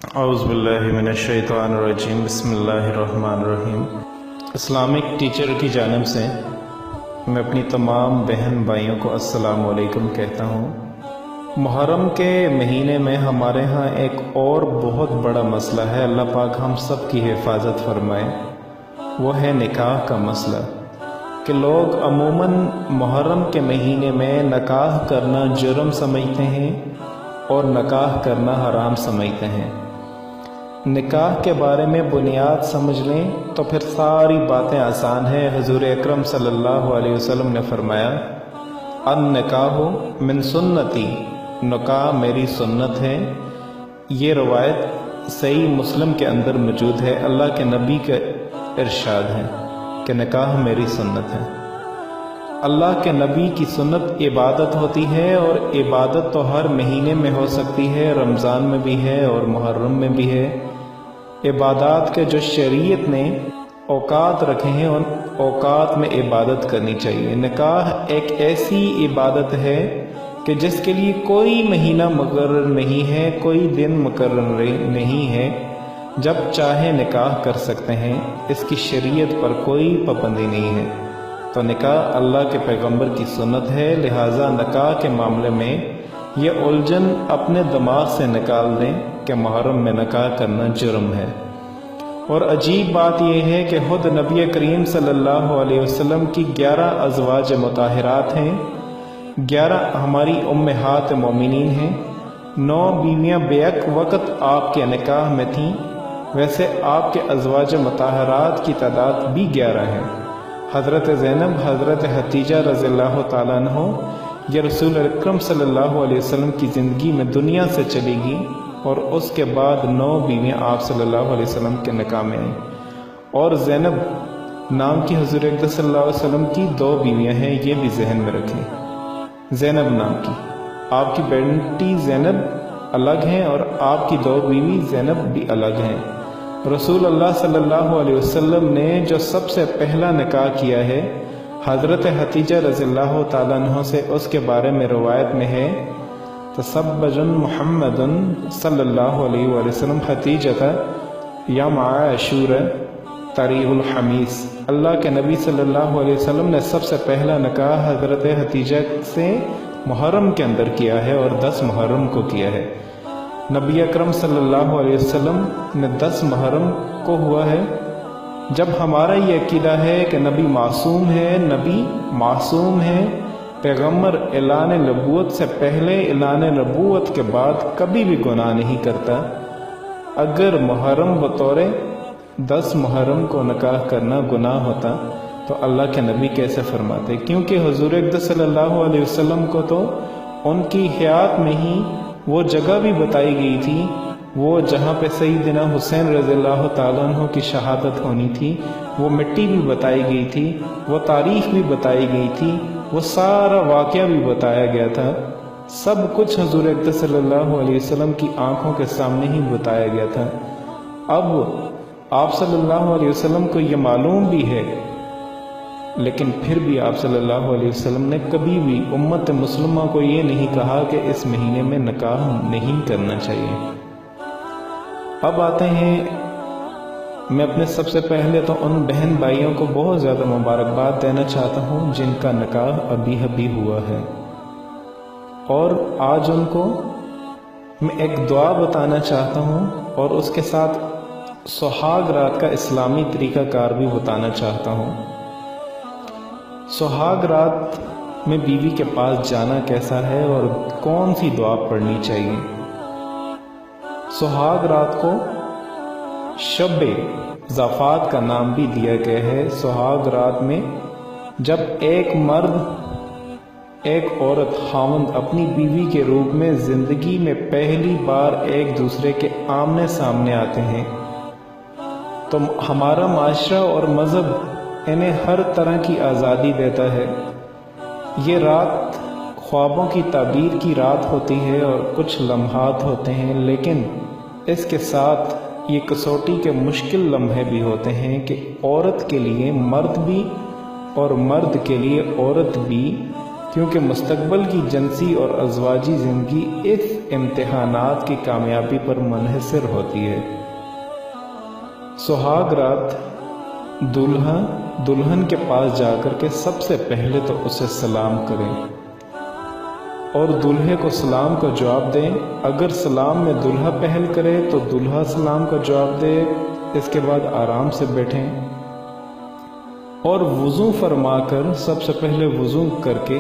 اعوذ باللہ من الشیطان الرجیم، بسم اللہ الرحمن الرحیم۔ اسلامک ٹیچر کی جانب سے میں اپنی تمام بہن بھائیوں کو السلام علیکم کہتا ہوں۔ محرم کے مہینے میں ہمارے ہاں ایک اور بہت بڑا مسئلہ ہے، اللہ پاک ہم سب کی حفاظت فرمائے۔ وہ ہے نکاح کا مسئلہ کہ لوگ عموماً محرم کے مہینے میں نکاح کرنا جرم سمجھتے ہیں اور نکاح کرنا حرام سمجھتے ہیں۔ نکاح کے بارے میں بنیاد سمجھ لیں تو پھر ساری باتیں آسان ہیں۔ حضور اکرم صلی اللہ علیہ وسلم نے فرمایا، النکاح من سنتی، نکاح میری سنت ہے۔ یہ روایت صحیح مسلم کے اندر موجود ہے۔ اللہ کے نبی کا ارشاد ہے کہ نکاح میری سنت ہے۔ اللہ کے نبی کی سنت عبادت ہوتی ہے، اور عبادت تو ہر مہینے میں ہو سکتی ہے، رمضان میں بھی ہے اور محرم میں بھی ہے۔ عبادات کے جو شریعت نے اوقات رکھے ہیں ان اوقات میں عبادت کرنی چاہیے۔ نکاح ایک ایسی عبادت ہے کہ جس کے لیے کوئی مہینہ مقرر نہیں ہے، کوئی دن مقرر نہیں ہے، جب چاہے نکاح کر سکتے ہیں، اس کی شریعت پر کوئی پابندی نہیں ہے۔ تو نکاح اللہ کے پیغمبر کی سنت ہے، لہٰذا نکاح کے معاملے میں یہ الجھن اپنے دماغ سے نکال دیں کہ محرم میں نکاح کرنا جرم ہے۔ اور عجیب بات یہ ہے کہ خود نبی کریم صلی اللہ علیہ وسلم کی 11 ازواج مطہرات ہیں، 11 ہماری امہات مومنین ہیں، 9 بیویاں بیک وقت آپ کے نکاح میں تھیں۔ ویسے آپ کے ازواج مطہرات کی تعداد بھی 11 ہے۔ حضرت زینب، حضرت حتیجہ رضی اللہ تعالیٰ عنہ، یہ رسول اکرم صلی اللہ علیہ وسلم کی زندگی میں دنیا سے چلی گئی، اور اس کے بعد 9 بیویاں آپ صلی اللہ علیہ وسلم کے نکاح میں آئیں۔ اور زینب نام کی حضور اکرم صلی اللہ علیہ وسلم کی 2 بیویاں ہیں، یہ بھی ذہن میں رکھیں۔ زینب نام کی آپ کی بیٹی زینب الگ ہیں، اور آپ کی 2 بیوی زینب بھی الگ ہیں۔ رسول اللہ صلی اللہ علیہ وسلم نے جو سب سے پہلا نکاح کیا ہے حضرت حتیجہ رضی اللہ تعالیٰ عنہ سے، اس کے بارے میں روایت میں ہے، تزوج محمد صلی اللہ علیہ وسلم حتیجہ یوم عاشور تاریخ الخمیس۔ اللہ کے نبی صلی اللہ علیہ وسلم نے سب سے پہلا نکاح حضرت حتیجہ سے محرم کے اندر کیا ہے، اور 10 محرم کو کیا ہے۔ نبی اکرم صلی اللہ علیہ وسلم نے 10 محرم کو ہوا ہے۔ جب ہمارا یہ عقیدہ ہے کہ نبی معصوم ہے، نبی معصوم ہے، پیغمبر اعلان نبوت سے پہلے، اعلان نبوت کے بعد کبھی بھی گناہ نہیں کرتا، اگر محرم بطور 10 محرم کو نکاح کرنا گناہ ہوتا تو اللہ کے نبی کیسے فرماتے؟ کیونکہ حضور اکرم صلی اللہ علیہ وسلم کو تو ان کی حیات میں ہی وہ جگہ بھی بتائی گئی تھی، وہ جہاں پہ سیدنا حسین رضی اللہ تعالیٰ عنہ کی شہادت ہونی تھی، وہ مٹی بھی بتائی گئی تھی، وہ تاریخ بھی بتائی گئی تھی، وہ سارا واقعہ بھی بتایا گیا تھا، سب کچھ حضور اکرم صلی اللہ علیہ وسلم کی آنکھوں کے سامنے ہی بتایا گیا تھا۔ اب آپ صلی اللہ علیہ وسلم کو یہ معلوم بھی ہے، لیکن پھر بھی آپ صلی اللہ علیہ وسلم نے کبھی بھی امت مسلمہ کو یہ نہیں کہا کہ اس مہینے میں نکاح نہیں کرنا چاہیے۔ اب آتے ہیں، میں اپنے سب سے پہلے تو ان بہن بھائیوں کو بہت زیادہ مبارکباد دینا چاہتا ہوں جن کا نکاح ابھی ہوا ہے، اور آج ان کو میں ایک دعا بتانا چاہتا ہوں، اور اس کے ساتھ سہاگ رات کا اسلامی طریقہ کار بھی بتانا چاہتا ہوں۔ سہاگ رات میں بیوی کے پاس جانا کیسا ہے اور کون سی دعا پڑھنی چاہیے؟ سہاگ رات کو شب زفات کا نام بھی دیا گیا ہے۔ سہاگ رات میں جب ایک مرد، ایک عورت، خاوند اپنی بیوی کے روپ میں زندگی میں پہلی بار ایک دوسرے کے آمنے سامنے آتے ہیں، تو ہمارا معاشرہ اور مذہب انہیں ہر طرح کی آزادی دیتا ہے۔ یہ رات خوابوں کی تعبیر کی رات ہوتی ہے، اور کچھ لمحات ہوتے ہیں، لیکن اس کے ساتھ یہ کسوٹی کے مشکل لمحے بھی ہوتے ہیں کہ عورت کے لیے مرد بھی اور مرد کے لیے عورت بھی کیونکہ مستقبل کی جنسی اور ازواجی زندگی اس امتحانات کی کامیابی پر منحصر ہوتی ہے۔ سہاگ رات دولہا دلہن کے پاس جا کر کے سب سے پہلے تو اسے سلام کریں اور دولہے کو سلام کا جواب دیں۔ اگر سلام میں دولہا پہل کرے تو دولہا سلام کا جواب دے، اس کے بعد آرام سے بیٹھیں اور وضو فرما کر سب سے پہلے وضو کر کے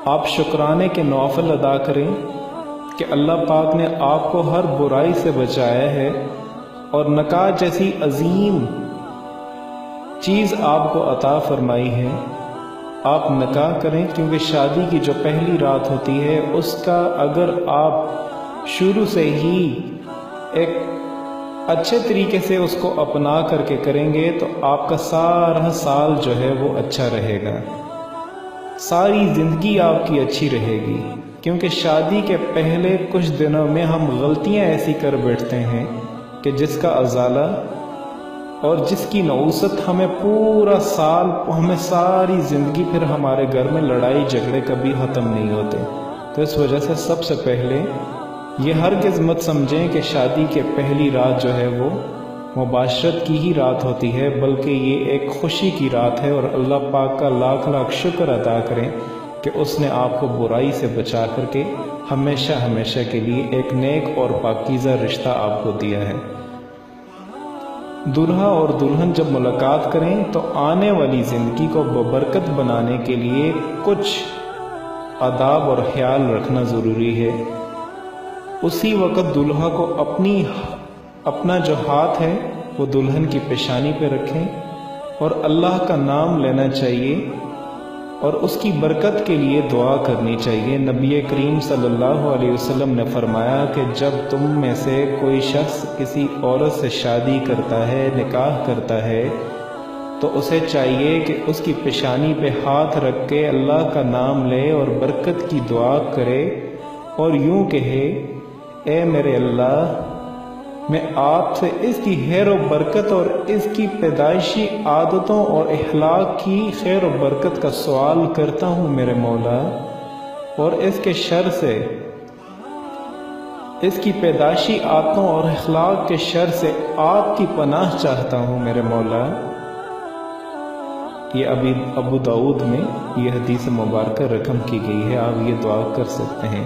آپ شکرانے کے نوافل ادا کریں کہ اللہ پاک نے آپ کو ہر برائی سے بچایا ہے اور نکاح جیسی عظیم چیز آپ کو عطا فرمائی ہے۔ آپ نکاح کریں، کیونکہ شادی کی جو پہلی رات ہوتی ہے اس کا اگر آپ شروع سے ہی ایک اچھے طریقے سے اس کو اپنا کر کے کریں گے تو آپ کا سارا سال جو ہے وہ اچھا رہے گا، ساری زندگی آپ کی اچھی رہے گی۔ کیونکہ شادی کے پہلے کچھ دنوں میں ہم غلطیاں ایسی کر بیٹھتے ہیں کہ جس کا ازالہ اور جس کی نوست ہمیں پورا سال، ہمیں ساری زندگی پھر ہمارے گھر میں لڑائی جھگڑے کبھی ختم نہیں ہوتے۔ تو اس وجہ سے سب سے پہلے یہ ہرگز مت سمجھیں کہ شادی کے پہلی رات جو ہے وہ مباشرت کی ہی رات ہوتی ہے، بلکہ یہ ایک خوشی کی رات ہے، اور اللہ پاک کا لاکھ لاکھ شکر ادا کریں کہ اس نے آپ کو برائی سے بچا کر کے ہمیشہ ہمیشہ کے لیے ایک نیک اور پاکیزہ رشتہ آپ کو دیا ہے۔ دولہا اور دلہن جب ملاقات کریں تو آنے والی زندگی کو ببرکت بنانے کے لیے کچھ آداب اور خیال رکھنا ضروری ہے۔ اسی وقت دولہا کو اپنا جو ہاتھ ہے وہ دلہن کی پیشانی پہ رکھیں اور اللہ کا نام لینا چاہیے اور اس کی برکت کے لیے دعا کرنی چاہیے۔ نبی کریم صلی اللہ علیہ وسلم نے فرمایا کہ جب تم میں سے کوئی شخص کسی عورت سے شادی کرتا ہے، نکاح کرتا ہے، تو اسے چاہیے کہ اس کی پیشانی پہ ہاتھ رکھ کے اللہ کا نام لے اور برکت کی دعا کرے اور یوں کہے، اے میرے اللہ، میں آپ سے اس کی خیر و برکت اور اس کی پیدائشی عادتوں اور اخلاق کی خیر و برکت کا سوال کرتا ہوں میرے مولا، اور اس کے شر سے، اس کی پیدائشی عادتوں اور اخلاق کے شر سے آپ کی پناہ چاہتا ہوں میرے مولا۔ یہ ابو داؤد میں یہ حدیث مبارکہ رقم کی گئی ہے، آپ یہ دعا کر سکتے ہیں۔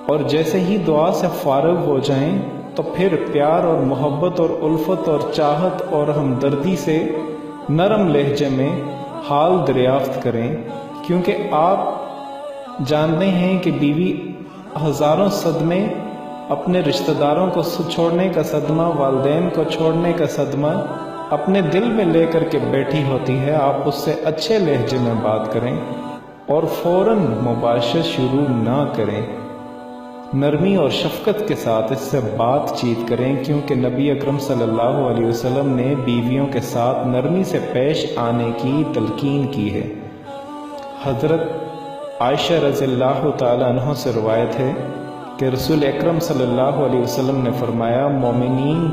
اور جیسے ہی دعا سے فارغ ہو جائیں تو پھر پیار اور محبت اور الفت اور چاہت اور ہمدردی سے نرم لہجے میں حال دریافت کریں، کیونکہ آپ جانتے ہیں کہ بیوی ہزاروں صدمے، اپنے رشتہ داروں کو چھوڑنے کا صدمہ، والدین کو چھوڑنے کا صدمہ اپنے دل میں لے کر کے بیٹھی ہوتی ہے۔ آپ اس سے اچھے لہجے میں بات کریں اور فوراً مباشرت شروع نہ کریں، نرمی اور شفقت کے ساتھ اس سے بات چیت کریں، کیونکہ نبی اکرم صلی اللہ علیہ وسلم نے بیویوں کے ساتھ نرمی سے پیش آنے کی تلقین کی ہے۔ حضرت عائشہ رضی اللہ تعالیٰ عنہ سے روایت ہے کہ رسول اکرم صلی اللہ علیہ وسلم نے فرمایا، مومنین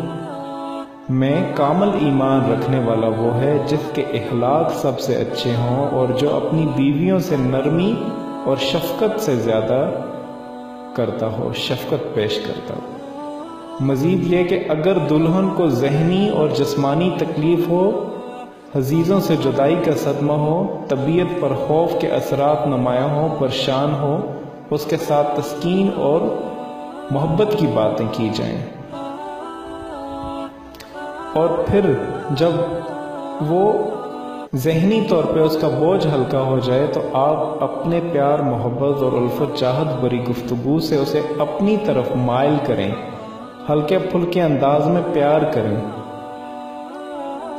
میں کامل ایمان رکھنے والا وہ ہے جس کے اخلاق سب سے اچھے ہوں اور جو اپنی بیویوں سے نرمی اور شفقت سے زیادہ کرتا ہو، شفقت پیش کرتا ہو۔ مزید یہ کہ اگر دلہن کو ذہنی اور جسمانی تکلیف ہو، عزیزوں سے جدائی کا صدمہ ہو، طبیعت پر خوف کے اثرات نمایاں ہوں، پریشان ہو، اس کے ساتھ تسکین اور محبت کی باتیں کی جائیں، اور پھر جب وہ ذہنی طور پہ اس کا بوجھ ہلکا ہو جائے تو آپ اپنے پیار، محبت اور الفت چاہت بری گفتگو سے اسے اپنی طرف مائل کریں، ہلکے پھلکے انداز میں پیار کریں،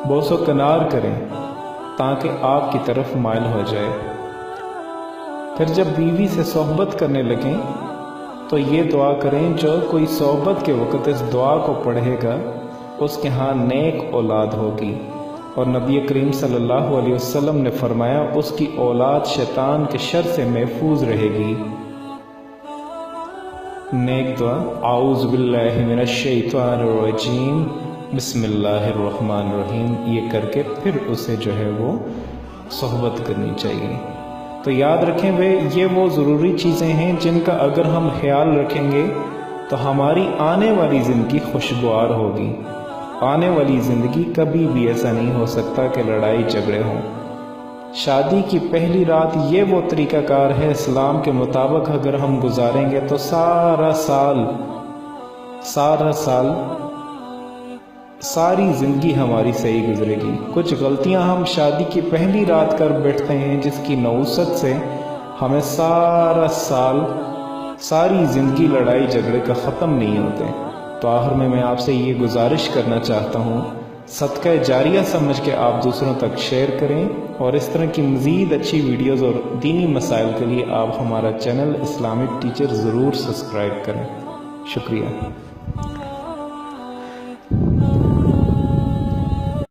بوس و کنار کریں تاکہ آپ کی طرف مائل ہو جائے۔ پھر جب بیوی سے صحبت کرنے لگیں تو یہ دعا کریں، جو کوئی صحبت کے وقت اس دعا کو پڑھے گا اس کے ہاں نیک اولاد ہوگی، اور نبی کریم صلی اللہ علیہ وسلم نے فرمایا اس کی اولاد شیطان کے شر سے محفوظ رہے گی۔ نیک دعا، اعوذ باللہ من الشیطان الرجیم، بسم اللہ الرحمن الرحیم، یہ کر کے پھر اسے جو ہے وہ صحبت کرنی چاہیے۔ تو یاد رکھیں یہ وہ ضروری چیزیں ہیں جن کا اگر ہم خیال رکھیں گے تو ہماری آنے والی زندگی خوشگوار ہوگی۔ آنے والی زندگی کبھی بھی ایسا نہیں ہو سکتا کہ لڑائی جھگڑے ہوں۔ شادی کی پہلی رات یہ وہ طریقہ کار ہے اسلام کے مطابق اگر ہم گزاریں گے تو سارا سال ساری زندگی ہماری صحیح گزرے گی۔ کچھ غلطیاں ہم شادی کی پہلی رات کر بیٹھتے ہیں جس کی نوست سے ہمیں سارا سال ساری زندگی لڑائی جھگڑے کا ختم نہیں ہوتے۔ تو آخر میں آپ سے یہ گزارش کرنا چاہتا ہوں، صدقہ جاریہ سمجھ کے آپ دوسروں تک شیئر کریں، اور اس طرح کی مزید اچھی ویڈیوز اور دینی مسائل کے لیے آپ ہمارا چینل اسلامک ٹیچر ضرور سبسکرائب کریں۔ شکریہ۔